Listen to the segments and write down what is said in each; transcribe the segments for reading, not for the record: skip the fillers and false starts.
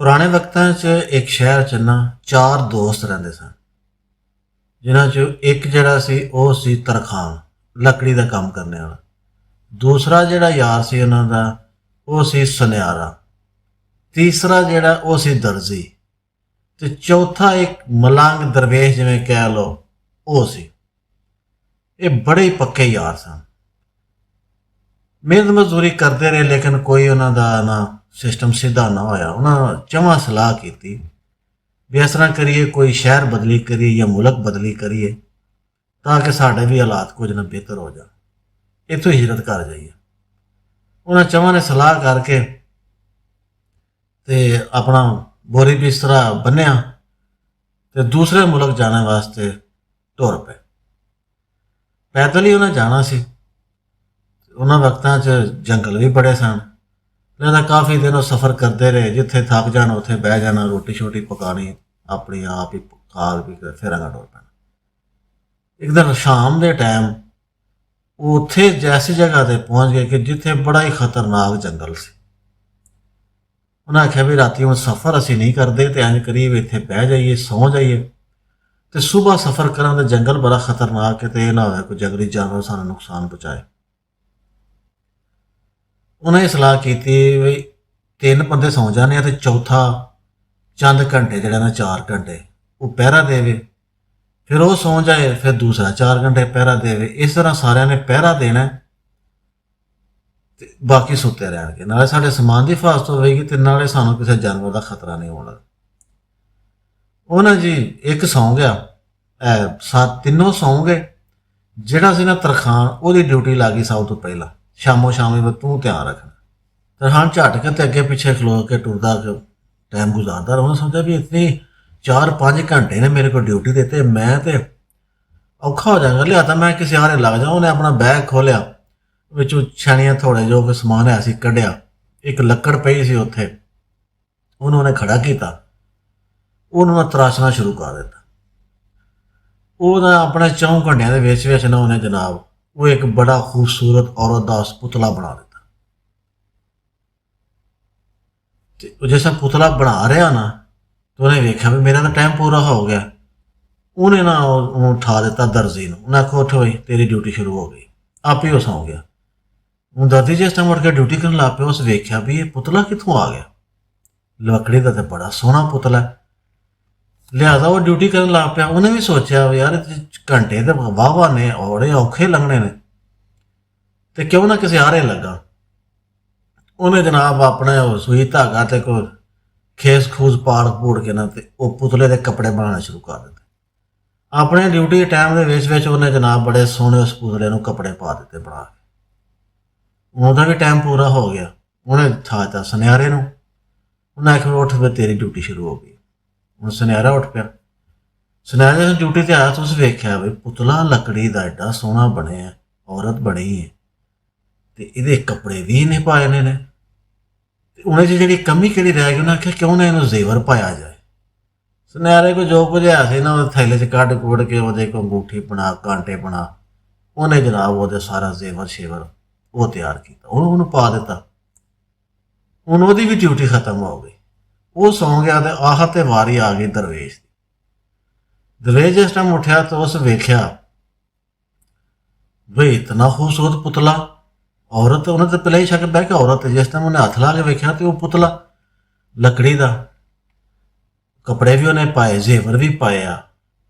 ਪੁਰਾਣੇ ਵਕਤਾਂ 'ਚ ਇੱਕ ਸ਼ਹਿਰ 'ਚ ਨਾ 4 ਦੋਸਤ ਰਹਿੰਦੇ ਸਨ, ਜਿਨ੍ਹਾਂ 'ਚੋਂ ਇੱਕ ਜਿਹੜਾ ਸੀ ਉਹ ਸੀ ਤਰਖਾਣ, ਲੱਕੜੀ ਦਾ ਕੰਮ ਕਰਨੇ ਵਾਲਾ। ਦੂਸਰਾ ਜਿਹੜਾ ਯਾਰ ਸੀ ਉਹਨਾਂ ਦਾ ਉਹ ਸੀ ਸੁਨਿਆਰਾ। ਤੀਸਰਾ ਜਿਹੜਾ ਉਹ ਸੀ ਦਰਜੀ, ਤੇ ਚੌਥਾ ਇੱਕ ਮਲੰਗ ਦਰਵੇਸ਼ ਜਿਵੇਂ ਕਹਿ ਲਓ ਉਹ ਸੀ। ਇਹ ਬੜੇ ਹੀ ਪੱਕੇ ਯਾਰ ਸਨ। ਮਿਹਨਤ ਮਜ਼ਦੂਰੀ ਕਰਦੇ ਰਹੇ, ਲੇਕਿਨ ਕੋਈ ਉਹਨਾਂ ਦਾ ਨਾ ਸਿਸਟਮ ਸਿੱਧਾ ਨਾ ਹੋਇਆ। ਉਹਨਾਂ ਜਮਾਂ ਸਲਾਹ ਕੀਤੀ ਵੀ ਇਸ ਤਰ੍ਹਾਂ ਕਰੀਏ, ਕੋਈ ਸ਼ਹਿਰ ਬਦਲੀ ਕਰੀਏ ਜਾਂ ਮੁਲਕ ਬਦਲੀ ਕਰੀਏ ਤਾਂ ਕਿ ਸਾਡੇ ਵੀ ਹਾਲਾਤ ਕੁਝ ਨਾ ਬਿਹਤਰ ਹੋ ਜਾਣ, ਇੱਥੋਂ ਹਿਜਰਤ ਕਰ ਜਾਈਏ। ਉਹਨਾਂ ਚਵਾਂ ਨੇ ਸਲਾਹ ਕਰਕੇ ਤੇ ਆਪਣਾ ਬੋਰੀ ਬਿਸਤਰਾ ਬੰਨਿਆ ਤੇ ਦੂਸਰੇ ਮੁਲਕ ਜਾਣ ਵਾਸਤੇ ਤੁਰ ਪਏ। ਪੈਦਲ ਹੀ ਉਹਨਾਂ ਜਾਣਾ ਸੀ। ਉਹਨਾਂ ਵਕਤਾਂ 'ਚ ਜੰਗਲ ਵੀ ਬੜੇ ਸਨ, ਲਿਹਾਜ਼ਾ ਕਾਫੀ ਦਿਨ ਉਹ ਸਫ਼ਰ ਕਰਦੇ ਰਹੇ। ਜਿੱਥੇ ਥੱਕ ਜਾਣ ਉੱਥੇ ਬਹਿ ਜਾਣਾ, ਰੋਟੀ ਸ਼ੋਟੀ ਪਕਾਣੀ ਆਪਣੀ ਆਪ ਹੀ ਖਾ ਪੀ ਕੇ ਫਿਰ ਅਗਾਂਹ ਟੁਰ ਪੈਣਾ। ਇੱਕ ਦਿਨ ਸ਼ਾਮ ਦੇ ਟਾਈਮ ਉਹ ਉੱਥੇ ਐਸੀ ਜਗ੍ਹਾ 'ਤੇ ਪਹੁੰਚ ਗਏ ਕਿ ਜਿੱਥੇ ਬੜਾ ਹੀ ਖਤਰਨਾਕ ਜੰਗਲ ਸੀ। ਉਹਨਾਂ ਆਖਿਆ ਵੀ ਰਾਤੀ ਹੁਣ ਸਫ਼ਰ ਅਸੀਂ ਨਹੀਂ ਕਰਦੇ, ਤੇ ਇੰਝ ਕਰੀਏ ਵੀ ਇੱਥੇ ਬਹਿ ਜਾਈਏ, ਸੌਂ ਜਾਈਏ, ਤੇ ਸੁਬਾਹ ਸਫ਼ਰ ਕਰਾਂਗੇ। ਜੰਗਲ ਬੜਾ ਖਤਰਨਾਕ ਹੈ, ਤੇ ਇਹ ਨਾ ਹੋਵੇ ਕੋਈ ਜੰਗਲੀ ਜਾਨਵਰ ਸਾਨੂੰ ਨੁਕਸਾਨ ਪਹੁੰਚਾਏ। ਉਹਨਾਂ ਇਹ ਸਲਾਹ ਕੀਤੀ ਵੀ 3 ਬੰਦੇ ਸੌਂ ਜਾਂਦੇ ਆ, ਤੇ ਚੌਥਾ ਚੰਦ ਘੰਟੇ ਜਿਹੜਾ ਨਾ 4 ਘੰਟੇ ਉਹ ਪਹਿਰਾ ਦੇਵੇ, ਫਿਰ ਉਹ ਸੌਂ ਜਾਏ, ਫਿਰ ਦੂਸਰਾ 4 ਘੰਟੇ ਪਹਿਰਾ ਦੇਵੇ। ਇਸ ਤਰ੍ਹਾਂ ਸਾਰਿਆਂ ਨੇ ਪਹਿਰਾ ਦੇਣਾ ਤੇ ਬਾਕੀ ਸੁੱਤੇ ਰਹਿਣਗੇ। ਨਾਲੇ ਸਾਡੇ ਸਮਾਨ ਦੀ ਹਿਫਾਜ਼ਤ ਹੋਵੇਗੀ ਤੇ ਨਾਲੇ ਸਾਨੂੰ ਕਿਸੇ ਜਾਨਵਰ ਦਾ ਖਤਰਾ ਨਹੀਂ ਹੋਣਾ। ਉਹਨਾਂ ਜੀ ਇੱਕ ਸੌਂ ਗਿਆ, ਤਿੰਨੋਂ ਸੌਂ ਗਏ। ਜਿਹੜਾ ਸੀ ਨਾ ਤਰਖਾਣ, ਉਹਦੀ ਡਿਊਟੀ ਲੱਗ ਗਈ ਸਭ ਤੋਂ ਪਹਿਲਾਂ। ਸ਼ਾਮੋ ਸ਼ਾਮੀ ਵੀ ਤੂੰ ਧਿਆਨ ਰੱਖਣਾ। ਤਰਖਾਣ ਝੱਟ ਕੇ ਤੇ ਅੱਗੇ ਪਿੱਛੇ ਖਲੋ ਕੇ ਟੁਰਦਾ ਟਾਈਮ ਗੁਜ਼ਾਰਦਾ ਰਿਹਾ। ਉਹਨੇ ਸਮਝਿਆ ਵੀ ਇਤਨੀ 4-5 ਘੰਟੇ ਨੇ ਮੇਰੇ ਕੋਲ ਡਿਊਟੀ ਦਿੱਤੇ, ਮੈਂ ਤੇ ਔਖਾ ਹੋ ਜਾਵਾਂਗਾ, ਲਿਆ ਤਾਂ ਮੈਂ ਕਿਸੇ ਹਾਰੇ ਲੱਗ ਜਾ। ਉਹਨੇ ਆਪਣਾ ਬੈਗ ਖੋਲਿਆ, ਵਿੱਚੋਂ ਛਣੀਆਂ ਥੋੜੇ ਜੋ ਕਿ ਸਮਾਨ ਹੈ ਸੀ ਕੱਢਿਆ। ਇੱਕ ਲੱਕੜ ਪਈ ਸੀ ਉੱਥੇ, ਉਹਨੇ ਖੜਾ ਕੀਤਾ, ਉਹਨੂੰ ਤਰਾਸ਼ਣਾ ਸ਼ੁਰੂ ਕਰ ਦਿੱਤਾ। ਉਹਦਾ ਆਪਣੇ 4 ਘੰਟਿਆਂ ਦੇ ਵਿੱਚ ਨਾ ਉਹਨੇ ਜਨਾਬ ਉਹ ਇੱਕ ਬੜਾ ਖੂਬਸੂਰਤ ਔਰਤ ਦਾ ਪੁਤਲਾ ਬਣਾ ਦਿੱਤਾ। ਤੇ ਉਹ ਜਿਸ ਪੁਤਲਾ ਬਣਾ ਰਿਹਾ ਨਾ, ਤੇ ਉਹਨੇ ਵੇਖਿਆ ਵੀ ਮੇਰਾ ਤਾਂ ਟਾਈਮ ਪੂਰਾ ਹੋ ਗਿਆ। ਉਹਨੇ ਨਾ ਉਹਨੂੰ ਉਠਾ ਦਿੱਤਾ ਦਰਜੀ ਨੂੰ। ਉਹਨੇ ਆਖੋ ਉੱਠ ਹੋਈ, ਤੇਰੀ ਡਿਊਟੀ ਸ਼ੁਰੂ ਹੋ ਗਈ। ਆਪੇ ਉਹ ਸੌਂ ਗਿਆ। ਹੁਣ ਦਰਜੀ ਜਿਸ ਟਾਈਮ ਉੱਠ ਕੇ ਡਿਊਟੀ ਕਰਨ ਲੱਗ ਪਿਆ, ਉਸ ਵੇਖਿਆ ਵੀ ਇਹ ਪੁਤਲਾ ਕਿੱਥੋਂ ਆ ਗਿਆ। ਲੱਕੜੀ ਦਾ ਤਾਂ ਬੜਾ ਸੋਹਣਾ ਪੁਤਲਾ, ਲਿਹਾਜ਼ਾ ਉਹ ਡਿਊਟੀ ਕਰਨ ਲੱਗ ਪਿਆ। ਉਹਨੇ ਵੀ ਸੋਚਿਆ ਵੀ ਯਾਰ ਘੰਟੇ ਤੇ ਵਾਹਵਾ ਨੇ, ਔੜੇ ਔਖੇ ਲੰਘਣੇ ਨੇ, ਤੇ ਕਿਉਂ ਨਾ ਕਿਸੇ ਹਾਰੇ ਲੱਗਾ। ਉਹਨੇ ਜਨਾਬ ਆਪਣੇ ਸੂਈ ਧਾਗਾ ਤੇ ਕੋਈ ਖੇਸ ਖੂਸ ਪੂੜ ਕੇ ਨਾ ਤੇ ਉਹ ਪੁਤਲੇ ਦੇ ਕੱਪੜੇ ਬਣਾਉਣੇ ਸ਼ੁਰੂ ਕਰ ਦਿੱਤੇ। ਆਪਣੇ ਡਿਊਟੀ ਟਾਈਮ ਦੇ ਵਿੱਚ ਉਹਨੇ ਜਨਾਬ ਬੜੇ ਸੋਹਣੇ ਉਸ ਪੁਤਲੇ ਨੂੰ ਕੱਪੜੇ ਪਾ ਦਿੱਤੇ ਬਣਾ ਕੇ। ਉਹਦਾ ਵੀ ਟਾਈਮ ਪੂਰਾ ਹੋ ਗਿਆ। ਉਹਨੇ ਠਾਤਾ ਸੁਨਿਆਰੇ ਨੂੰ। ਉਹਨੇ ਆਖਿਆ ਉੱਠ ਵੀ ਤੇਰੀ ਡਿਊਟੀ ਸ਼ੁਰੂ ਹੋ ਗਈ। ਹੁਣ ਸੁਨਿਆਰਾ ਉੱਠ ਪਿਆ। ਸੁਨਿਆਰੇ ਨੇ ਡਿਊਟੀ ਤੇ ਆਇਆ, ਤੁਸੀਂ ਵੇਖਿਆ ਵੀ ਪੁਤਲਾ ਲੱਕੜੀ ਦਾ ਐਡਾ ਸੋਹਣਾ ਬਣਿਆ, ਔਰਤ ਬਣੀ ਹੈ, ਤੇ ਇਹਦੇ ਕੱਪੜੇ ਵੀ ਇਹਨੇ ਪਾਏ ਨੇ। ਤੇ ਉਹਨੇ ਜਿਹੜੀ ਕਮੀ ਕਿਹੜੀ ਰਹਿ ਗਈ, ਉਹਨੇ ਆਖਿਆ ਕਿਉਂ ਨਾ ਇਹਨੂੰ ਜ਼ੇਵਰ ਪਾਇਆ ਜਾਏ। ਸੁਨਿਆਰੇ ਕੋਲ ਜੋ ਕੁਝ ਹੈ ਸੀ ਨਾ, ਉਹ ਥੈਲੇ 'ਚ ਕੱਢ ਕੁੱਢ ਕੇ ਉਹਦੇ ਕੋਲ ਅੰਗੂਠੀ ਬਣਾ, ਕਾਂਟੇ ਬਣਾ, ਉਹਨੇ ਜਨਾਬ ਉਹਦੇ ਸਾਰਾ ਜ਼ੇਵਰ ਸ਼ੇਵਰ ਉਹ ਤਿਆਰ ਕੀਤਾ, ਉਹਨੂੰ ਪਾ ਦਿੱਤਾ। ਹੁਣ ਉਹਦੀ ਵੀ ਡਿਊਟੀ ਖਤਮ ਹੋ ਗਈ। ਉਹ ਸੌਂ ਗਿਆ ਤੇ ਆਹ ਤੇ ਵਾਰੀ ਆ ਗਈ ਦਰਵੇਸ਼ ਦੀ। ਦਰਵੇਸ਼ ਜਿਸ ਟਾਈਮ ਉੱਠਿਆ ਤਾਂ ਉਸ ਵੇਖਿਆ ਵੀ ਇਤਨਾ ਖੂਬਸੂਰਤ ਪੁਤਲਾ, ਔਰਤ। ਉਹਨੇ ਤਾਂ ਪਹਿਲਾਂ ਹੀ ਸ਼ੱਕ ਪਿਆ ਕਿ ਔਰਤ। ਜਿਸ ਟਾਈਮ ਉਹਨੇ ਹੱਥ ਲਾ ਕੇ ਵੇਖਿਆ ਤੇ ਉਹ ਪੁਤਲਾ ਲੱਕੜੀ ਦਾ, ਕੱਪੜੇ ਵੀ ਉਹਨੇ ਪਾਏ, ਜ਼ੇਵਰ ਵੀ ਪਾਏ ਆ।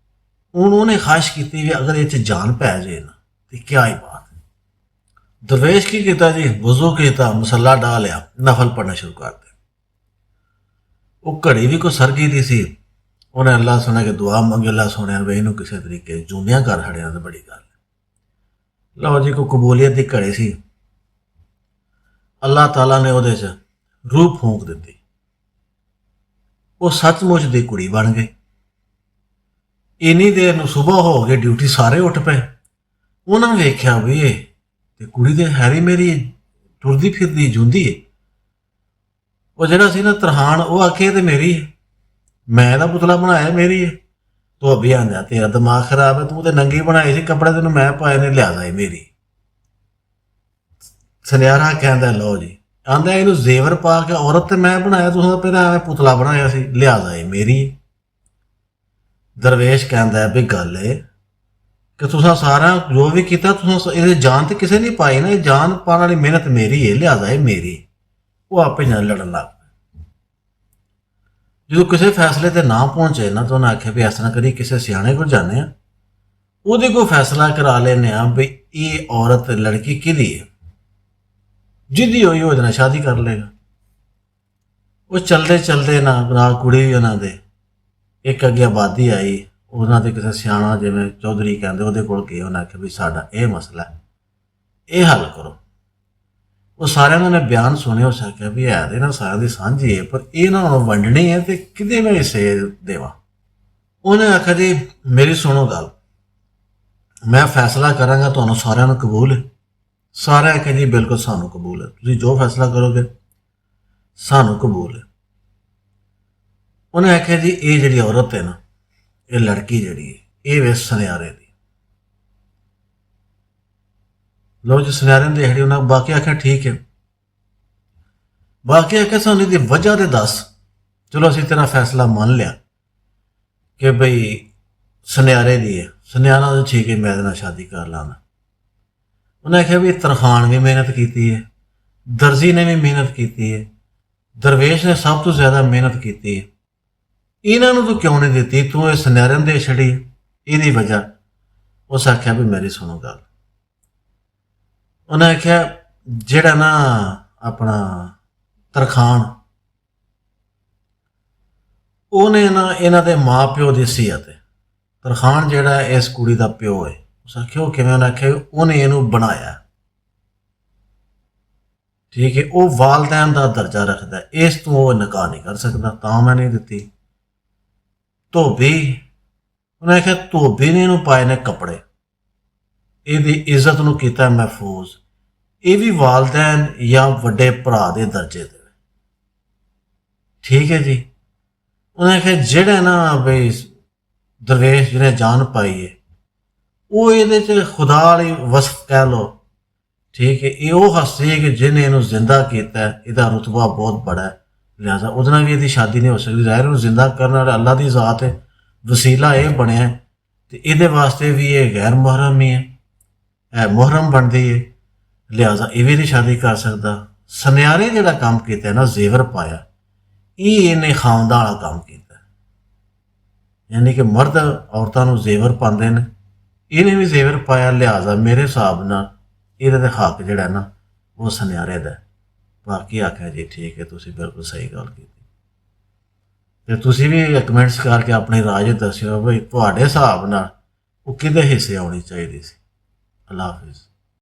ਹੁਣ ਉਹਨੇ ਖਾਹਿਸ਼ ਕੀਤੀ ਵੀ ਅਗਰ ਇਹ 'ਚ ਜਾਨ ਪੈ ਜਾਏ ਨਾ ਤੇ ਕਿਆ ਹੀ ਬਾਤ। ਦਰਵੇਸ਼ ਕੀ ਕੀਤਾ ਜੀ, ਵਜ਼ੂ ਕੀਤਾ, ਮਸੱਲਾ ਡਾਲਿਆ, ਨਫਲ ਪੜ੍ਹਨਾ ਸ਼ੁਰੂ ਕਰ ਦਿੱਤੇ। ਉਹ ਘੜੀ ਵੀ ਕੋਈ ਸਰਗੀ ਦੀ ਸੀ। ਉਹਨੇ ਅੱਲਾਹ ਸੁਣਿਆ ਕਿ ਦੁਆ ਮੰਗੀ, ਅੱਲਾਹ ਸੁਣਿਆ ਵੀ ਇਹਨੂੰ ਕਿਸੇ ਤਰੀਕੇ ਜੂੰਦਿਆਂ ਕਰ ਖੜਿਆ ਤਾਂ ਬੜੀ ਗੱਲ। ਲਓ ਜੀ, ਕੋਈ ਕਬੂਲੀਅਤ ਦੀ ਘੜੀ ਸੀ। ਅੱਲਾਹ ਤਾਲਾ ਨੇ ਉਹਦੇ 'ਚ ਰੂਹ ਫੂਕ ਦਿੱਤੀ। ਉਹ ਸੱਚਮੁੱਚ ਦੀ ਕੁੜੀ ਬਣ ਗਈ। ਇੰਨੀ ਦੇਰ ਨੂੰ ਸੁਬਾਹ ਹੋ ਗਈ, ਡਿਊਟੀ ਸਾਰੇ ਉੱਠ ਪਏ। ਉਹਨਾਂ ਨੇ ਵੇਖਿਆ ਵੀ ਇਹ ਤੇ ਕੁੜੀ ਦੇ ਹੈਰੀ ਮੇਰੀ ਟੁਰਦੀ ਫਿਰਦੀ ਜੂੰਦੀ ਹੈ। ਉਹ ਜਿਹੜਾ ਸੀ ਨਾ ਤਰਖਾਣ, ਉਹ ਆਖੇ ਤੇ ਮੇਰੀ ਹੈ, ਮੈਂ ਇਹਦਾ ਪੁਤਲਾ ਬਣਾਇਆ, ਮੇਰੀ ਹੈ। ਤੂੰ ਅੱਬੀ ਆਂਦਾ ਤੇਰਾ ਦਿਮਾਗ ਖਰਾਬ ਹੈ, ਤੂੰ ਤੇ ਨੰਗੀ ਬਣਾਈ ਸੀ, ਕੱਪੜੇ ਤੈਨੂੰ ਮੈਂ ਪਾਏ ਨੇ, ਲਿਆਦਾ ਹੈ ਮੇਰੀ। ਸੁਨਿਆਰਾ ਕਹਿੰਦਾ ਲਓ ਜੀ ਆਂਦਾ ਇਹਨੂੰ ਜ਼ੇਵਰ ਪਾ ਕੇ ਔਰਤ ਤੇ ਮੈਂ ਬਣਾਇਆ, ਤੁਸੀਂ ਤਾਂ ਪਹਿਲਾਂ ਐਵੇਂ ਪੁਤਲਾ ਬਣਾਇਆ ਸੀ, ਲਿਹਾਜ਼ਾ ਇਹ ਮੇਰੀ ਹੈ। ਦਰਵੇਸ਼ ਕਹਿੰਦਾ ਵੀ ਗੱਲ ਇਹ ਕਿ ਤੁਸੀਂ ਸਾਰਾ ਜੋ ਵੀ ਕੀਤਾ ਤੁਸੀਂ ਇਹਦੇ ਜਾਨ ਤੇ ਕਿਸੇ ਨਹੀਂ ਪਾਈ ਨਾ, ਇਹ ਜਾਨ ਪਾਉਣ ਵਾਲੀ ਮਿਹਨਤ ਮੇਰੀ ਹੈ, ਲਿਹਾਜ਼ਾ ਇਹ ਮੇਰੀ। ਉਹ ਆਪੇ ਨਾਲ ਲੜਨ ਲੱਗ ਪਏ। ਜਦੋਂ ਕਿਸੇ ਫੈਸਲੇ ਤੇ ਨਾ ਪਹੁੰਚੇ ਨਾ ਤਾਂ ਉਹਨੇ ਆਖਿਆ ਵੀ ਇਸ ਤਰ੍ਹਾਂ ਕਰੀ ਕਿਸੇ ਸਿਆਣੇ ਕੋਲ ਜਾਂਦੇ ਆ, ਉਹਦੇ ਕੋਲ ਫੈਸਲਾ ਕਰਾ ਲੈਂਦੇ ਆ ਵੀ ਇਹ ਔਰਤ ਲੜਕੀ ਕਿਹਦੀ ਹੈ, ਜਿਹਦੀ ਹੋਈ ਉਹਦੇ ਨਾਲ ਸ਼ਾਦੀ ਕਰ ਲੇਗਾ। ਉਹ ਚਲਦੇ ਚਲਦੇ ਨਾ ਕੁੜੀ ਵੀ ਉਹਨਾਂ ਦੇ ਇੱਕ ਅੱਗੇ ਆਬਾਦੀ ਆਈ, ਉਹਨਾਂ ਦੇ ਕਿਸੇ ਸਿਆਣਾ ਜਿਵੇਂ ਚੌਧਰੀ ਕਹਿੰਦੇ ਉਹਦੇ ਕੋਲ ਗਏ। ਉਹਨਾਂ ਆਖਿਆ ਵੀ ਸਾਡਾ ਇਹ ਮਸਲਾ ਇਹ ਹੱਲ ਕਰੋ। ਉਹ ਸਾਰਿਆਂ ਨੇ ਬਿਆਨ ਸੁਣੇ। ਹੋ ਸਕਿਆ ਵੀ ਹੈ ਦੇ ਨਾਲ ਸਾਰਿਆਂ ਦੀ ਸਾਂਝੀ ਹੈ, ਪਰ ਇਹਨਾਂ ਨੂੰ ਵੰਡਣੀ ਹੈ ਤੇ ਕਿਹਦੇ ਨੂੰ ਹਿੱਸੇ ਦੇਵਾਂ। ਉਹਨੇ ਆਖਿਆ ਜੀ ਮੇਰੀ ਸੁਣੋ ਗੱਲ, ਮੈਂ ਫੈਸਲਾ ਕਰਾਂਗਾ, ਤੁਹਾਨੂੰ ਸਾਰਿਆਂ ਨੂੰ ਕਬੂਲ ਹੈ? ਸਾਰਿਆਂ ਆਖਿਆ ਜੀ ਬਿਲਕੁਲ ਸਾਨੂੰ ਕਬੂਲ ਹੈ, ਤੁਸੀਂ ਜੋ ਫੈਸਲਾ ਕਰੋਗੇ ਸਾਨੂੰ ਕਬੂਲ ਹੈ। ਉਹਨੇ ਆਖਿਆ ਜੀ ਇਹ ਜਿਹੜੀ ਔਰਤ ਹੈ ਨਾ, ਇਹ ਲੜਕੀ ਜਿਹੜੀ ਹੈ ਇਹ ਵੇ ਸੁਨਿਆਰੇ ਦੀ। ਲੋ ਜੀ ਸੁਨਿਆਰੇ ਨੂੰ ਦੇਖ ਲਈ। ਉਹਨਾਂ ਬਾਕੀ ਆਖਿਆ ਠੀਕ ਹੈ। ਬਾਕੀ ਆਖਿਆ ਸਾਨੂੰ ਇਹਦੀ ਵਜ੍ਹਾ ਤੇ ਦੱਸ। ਚਲੋ ਅਸੀਂ ਤੇਰਾ ਫੈਸਲਾ ਮੰਨ ਲਿਆ ਕਿ ਬਈ ਸੁਨਿਆਰੇ ਦੀ ਹੈ, ਸੁਨਿਆਰਾ ਤਾਂ ਠੀਕ ਹੈ, ਮੈਂ ਇਹਦੇ ਨਾਲ ਸ਼ਾਦੀ ਕਰ ਲਾਂਗਾ। ਉਹਨੇ ਆਖਿਆ ਵੀ ਤਰਖਾਣ ਵੀ ਮਿਹਨਤ ਕੀਤੀ ਹੈ, ਦਰਜੀ ਨੇ ਵੀ ਮਿਹਨਤ ਕੀਤੀ ਹੈ, ਦਰਵੇਸ਼ ਨੇ ਸਭ ਤੋਂ ਜ਼ਿਆਦਾ ਮਿਹਨਤ ਕੀਤੀ ਹੈ, ਇਹਨਾਂ ਨੂੰ ਤੂੰ ਕਿਉਂ ਨਹੀਂ ਦਿੱਤੀ? ਤੂੰ ਇਹ ਸੁਨਿਆਰਿਆਂ ਦੇ ਛੜੀ ਇਹਦੀ ਵਜ੍ਹਾ। ਉਸ ਆਖਿਆ ਵੀ ਮੇਰੀ ਸੁਣੋ ਗੱਲ। ਉਹਨੇ ਆਖਿਆ ਜਿਹੜਾ ਨਾ ਆਪਣਾ ਤਰਖਾਣ, ਉਹਨੇ ਨਾ ਇਹਨਾਂ ਦੇ ਮਾਂ ਪਿਓ ਦੀ ਸੀਅਤ ਹੈ। ਤਰਖਾਣ ਜਿਹੜਾ ਇਸ ਕੁੜੀ ਦਾ ਪਿਓ ਹੈ। ਉਸ ਆਖਿਆ ਉਹ ਕਿਵੇਂ? ਉਹਨੇ ਆਖਿਆ ਉਹਨੇ ਇਹਨੂੰ ਬਣਾਇਆ, ਠੀਕ ਹੈ, ਉਹ ਵਾਲਦੈਨ ਦਾ ਦਰਜਾ ਰੱਖਦਾ, ਇਸ ਤੋਂ ਉਹ ਨਿਕਾਹ ਨਹੀਂ ਕਰ ਸਕਦਾ, ਤਾਂ ਮੈਂ ਨਹੀਂ ਦਿੱਤੀ। ਧੋਬੀ, ਉਹਨੇ ਆਖਿਆ ਧੋਬੀ ਨੇ ਇਹਨੂੰ ਪਾਏ ਨੇ ਕੱਪੜੇ, ਇਹਦੀ ਇੱਜ਼ਤ ਨੂੰ ਕੀਤਾ ਮਹਿਫੂਜ਼, ਇਹ ਵੀ ਵਾਲਦੈਨ ਜਾਂ ਵੱਡੇ ਭਰਾ ਦੇ ਦਰਜੇ ਦੇ, ਠੀਕ ਹੈ ਜੀ। ਉਹਨੇ ਆਖਿਆ ਜਿਹੜਾ ਨਾ ਬਈ ਦਰਵੇਸ਼ ਜਿਹਨੇ ਜਾਨ ਪਾਈ ਹੈ, ਉਹ ਇਹਦੇ 'ਚ ਖੁਦਾ ਵਾਲੀ ਵਸਫ ਕਹਿ ਲਓ, ਠੀਕ ਹੈ, ਇਹ ਉਹ ਹਸਤੀ ਹੈ ਕਿ ਜਿਹਨੇ ਇਹਨੂੰ ਜ਼ਿੰਦਾ ਕੀਤਾ, ਇਹਦਾ ਰੁਤਬਾ ਬਹੁਤ ਬੜਾ ਹੈ, ਲਿਹਾਜ਼ਾ ਉਹਦੇ ਨਾਲ ਵੀ ਇਹਦੀ ਸ਼ਾਦੀ ਨਹੀਂ ਹੋ ਸਕਦੀ। ਜ਼ਾਹਿਰ ਨੂੰ ਜ਼ਿੰਦਾ ਕਰਨ ਵਾਲਾ ਅੱਲਾ ਦੀ ਜ਼ਾਤ ਹੈ, ਵਸੀਲਾ ਇਹ ਬਣਿਆ ਤੇ ਇਹਦੇ ਵਾਸਤੇ ਵੀ ਇਹ ਗੈਰ ਮੁਹਰਮ ਹੀ ਹੈ, ਇਹ ਮੁਹਰਮ ਬਣਦੀ ਹੈ, ਲਿਹਾਜ਼ਾ ਇਹ ਵੀ ਨਹੀਂ ਸ਼ਾਦੀ ਕਰ ਸਕਦਾ। ਸੁਨਿਆਰੇ ਜਿਹੜਾ ਕੰਮ ਕੀਤਾ ਨਾ, ਜ਼ੇਵਰ ਪਾਇਆ, ਇਹ ਇਹਨੇ ਖਾਨਦਾਨ ਵਾਲਾ ਕੰਮ ਕੀਤਾ, ਯਾਨੀ ਕਿ ਮਰਦ ਔਰਤਾਂ ਨੂੰ ਜ਼ੇਵਰ ਪਾਉਂਦੇ ਨੇ, ਇਹਨੇ ਵੀ ਜ਼ੇਵਰ ਪਾਇਆ, ਲਿਹਾਜ਼ਾ ਮੇਰੇ ਹਿਸਾਬ ਨਾਲ ਇਹਦੇ ਤੇ ਹੱਕ ਜਿਹੜਾ ਨਾ ਉਹ ਸੁਨਿਆਰੇ ਦਾ। ਬਾਕੀ ਆਖਿਆ ਜੀ ਠੀਕ ਹੈ, ਤੁਸੀਂ ਬਿਲਕੁਲ ਸਹੀ ਗੱਲ ਕੀਤੀ। ਤੇ ਤੁਸੀਂ ਵੀ ਕਮੈਂਟਸ ਕਰਕੇ ਆਪਣੀ ਰਾਏ ਦੱਸਿਓ ਬਈ ਤੁਹਾਡੇ ਹਿਸਾਬ ਨਾਲ ਉਹ ਕਿਹਦੇ ਹਿੱਸੇ ਆਉਣੀ ਚਾਹੀਦੀ ਸੀ। ਅੱਲਾ ਹਾਫਿਜ਼।